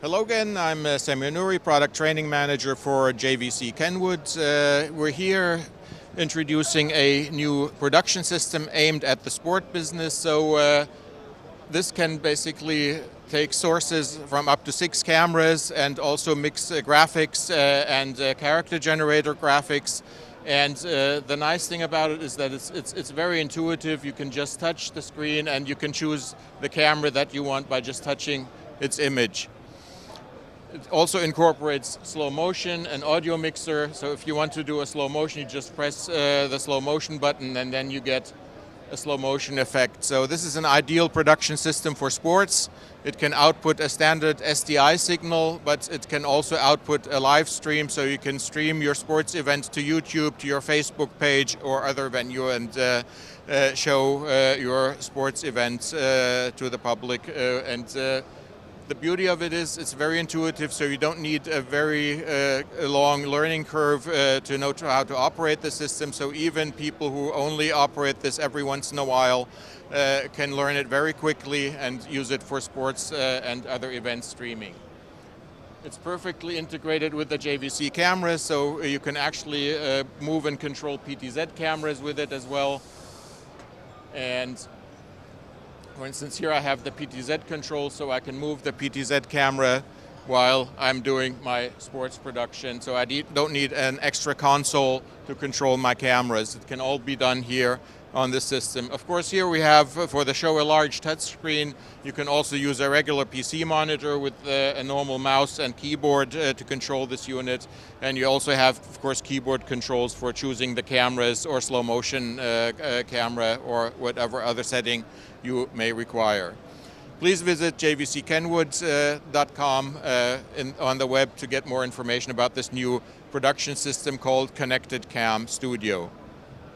Hello again, I'm Samuel Nuri, Product Training Manager for JVC Kenwood. We're here introducing a new production system aimed at the sport business. So this can basically take sources from up to 6 cameras and also mix graphics and character generator graphics. And the nice thing about it is that it's very intuitive. You can just touch the screen and you can choose the camera that you want by just touching its image. It also incorporates slow motion and audio mixer. So if you want to do a slow motion, you just press the slow motion button and then you get a slow motion effect. So this is an ideal production system for sports. It can output a standard SDI signal, but it can also output a live stream, so you can stream your sports event to YouTube, to your Facebook page or other venue and show your sports event to the public. The beauty of it is it's very intuitive, so you don't need a very long learning curve to know how to operate the system. So even people who only operate this every once in a while can learn it very quickly and use it for sports and other event streaming. It's perfectly integrated with the JVC cameras, so you can actually move and control PTZ cameras with it as well. And for instance, here I have the PTZ control, so I can move the PTZ camera while I'm doing my sports production. So I don't need an extra console to control my cameras. It can all be done here on this system. Of course, here we have, for the show, a large touchscreen. You can also use a regular PC monitor with a normal mouse and keyboard to control this unit. And you also have, of course, keyboard controls for choosing the cameras or slow motion camera or whatever other setting you may require. Please visit jvckenwood.com on the web to get more information about this new production system called Connected Cam Studio.